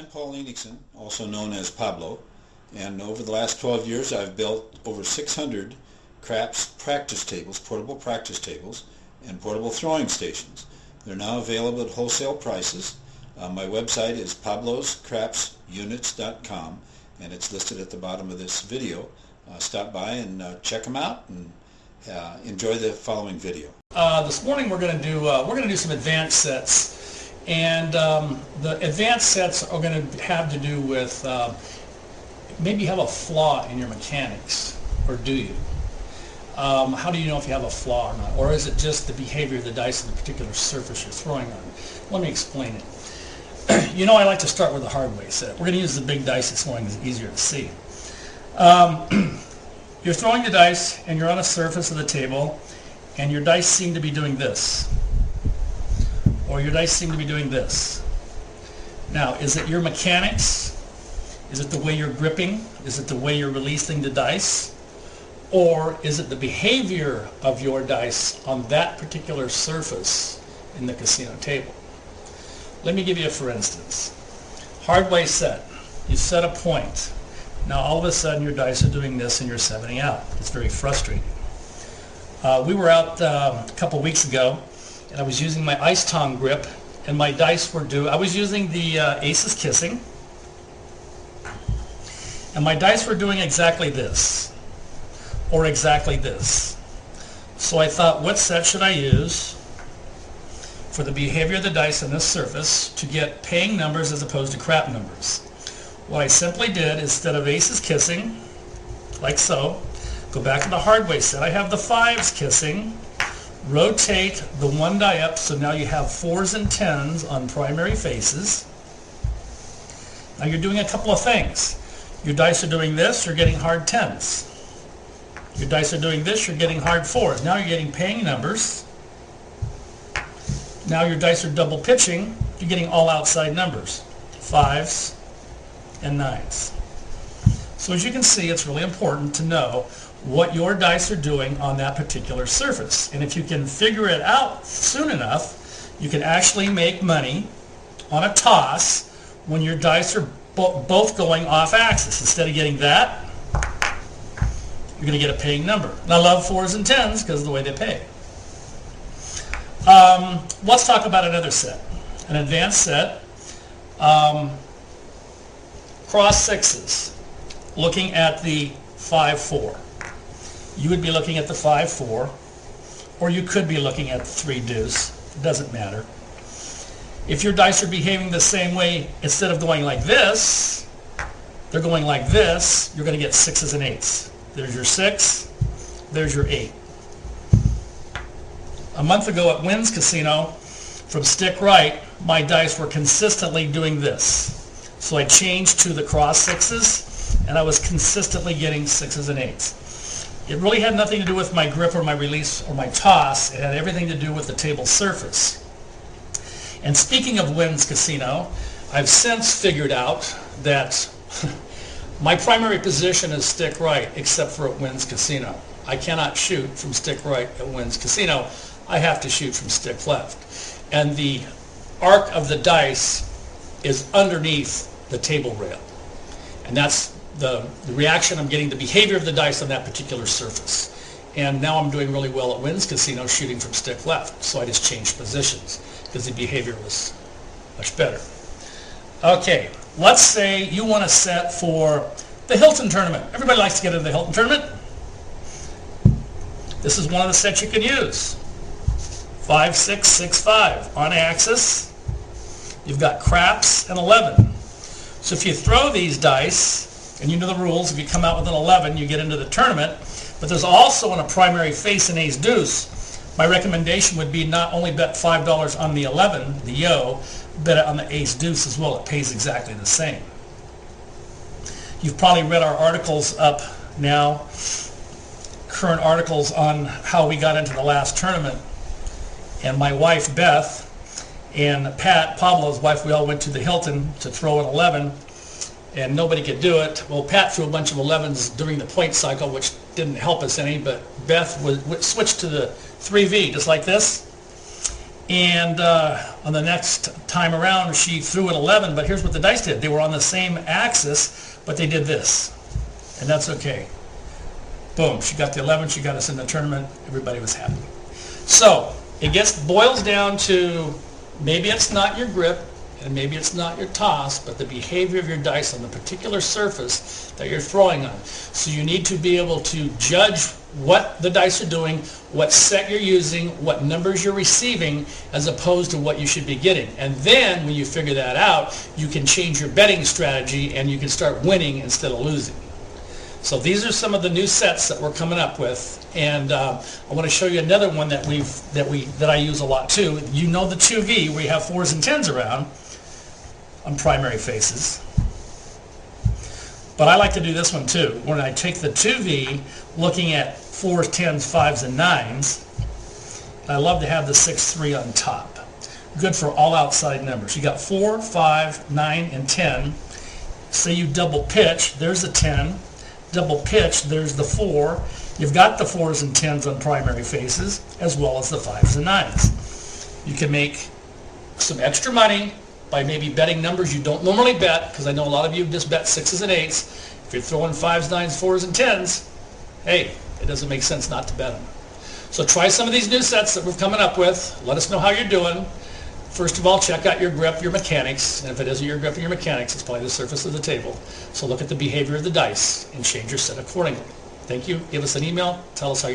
I'm Paul Enigson, also known as Pablo, and over the last 12 years I've built over 600 craps practice tables, portable practice tables, and portable throwing stations. They're now available at wholesale prices. My website is pabloscrapsunits.com, and it's listed at the bottom of this video. Stop by and check them out, and enjoy the following video. This morning we're going to do some advanced sets. And the advanced sets are going to have to do with maybe you have a flaw in your mechanics, or do you? How do you know if you have a flaw or not? Or is it just the behavior of the dice on the particular surface you're throwing on? Let me explain it. You know, I like to start with the hard way set. We're going to use the big dice this morning because it's easier to see. You're throwing the dice and you're on a surface of the table and your dice seem to be doing this. Or your dice seem to be doing this. Now, is it your mechanics? Is it the way you're gripping? Is it the way you're releasing the dice? Or is it the behavior of your dice on that particular surface in the casino table? Let me give you a for instance. Hard way set. You set a point. Now all of a sudden your dice are doing this and you're 70 out. It's very frustrating. We were out a couple weeks ago, and I was using my ice tong grip, and my dice were I was using the Aces Kissing, and my dice were doing exactly this, or exactly this. So I thought, what set should I use for the behavior of the dice on this surface to get paying numbers as opposed to crap numbers? What I simply did, instead of Aces Kissing, like so, go back to the hard way set. I have the 5s kissing. Rotate the one die up, so now you have 4s and 10s on primary faces. Now you're doing a couple of things. Your dice are doing this, you're getting hard 10s. Your dice are doing this, you're getting hard 4s. Now you're getting paying numbers. Now your dice are double pitching, you're getting all outside numbers, 5s and 9s. So as you can see, it's really important to know what your dice are doing on that particular surface. And if you can figure it out soon enough, you can actually make money on a toss when your dice are both going off axis. Instead of getting that, you're going to get a paying number. And I love 4s and 10s because of the way they pay. Let's talk about another set, an advanced set. Cross sixes, looking at the 5-4. You would be looking at the 5-4, or you could be looking at the 3 deuce. It doesn't matter. If your dice are behaving the same way, instead of going like this, they're going like this, you're going to get 6s and 8s. There's your 6, there's your 8. A month ago at Wynn's Casino, from stick right, my dice were consistently doing this. So I changed to the cross 6s, and I was consistently getting 6s and 8s. It really had nothing to do with my grip or my release or my toss. It had everything to do with the table surface. And speaking of Wynn's Casino, I've since figured out that my primary position is stick right, except for at Wynn's Casino. I cannot shoot from stick right at Wynn's Casino. I have to shoot from stick left. And the arc of the dice is underneath the table rail. And that's the reaction I'm getting, the behavior of the dice on that particular surface. And now I'm doing really well at Wynn's Casino shooting from stick left. So I just changed positions because the behavior was much better. Okay, let's say you want to set for the Hilton tournament. Everybody likes to get into the Hilton tournament. This is one of the sets you can use. 5, 6, 6, 5 on axis. You've got craps and 11. So if you throw these dice, and you know the rules, if you come out with an 11, you get into the tournament. But there's also on a primary face an ace deuce. My recommendation would be not only bet $5 on the 11, the yo, bet it on the ace deuce as well. It pays exactly the same. You've probably read our articles up now, current articles on how we got into the last tournament. And my wife, Beth, and Pat, Pablo's wife, we all went to the Hilton to throw an 11. And nobody could do it. Well, Pat threw a bunch of 11s during the point cycle, which didn't help us any, but Beth switched to the 3V, just like this. And on the next time around, she threw an 11, but here's what the dice did. They were on the same axis, but they did this. And that's okay. Boom, she got the 11, she got us in the tournament, everybody was happy. So, it boils down to, maybe it's not your grip, and maybe it's not your toss, but the behavior of your dice on the particular surface that you're throwing on. So you need to be able to judge what the dice are doing, what set you're using, what numbers you're receiving, as opposed to what you should be getting. And then, when you figure that out, you can change your betting strategy and you can start winning instead of losing. So these are some of the new sets that we're coming up with, and I want to show you another one that I use a lot too. You know the 2V, where you have 4s and 10s around on primary faces. But I like to do this one too, when I take the 2V, looking at 4s, 10s, 5s, and 9s. I love to have the 6-3 on top. Good for all outside numbers. You got 4, 5, 9, and 10. Say you double pitch, there's a 10. Double pitch, there's the 4. You've got the 4s and 10s on primary faces, as well as the 5s and 9s. You can make some extra money by maybe betting numbers you don't normally bet, because I know a lot of you just bet 6s and 8s. If you're throwing 5s, 9s, 4s, and 10s, hey, it doesn't make sense not to bet them. So try some of these new sets that we're coming up with. Let us know how you're doing. First of all, check out your grip, your mechanics, and if it isn't your grip and your mechanics, it's probably the surface of the table. So look at the behavior of the dice and change your set accordingly. Thank you. Give us an email. Tell us how you're doing.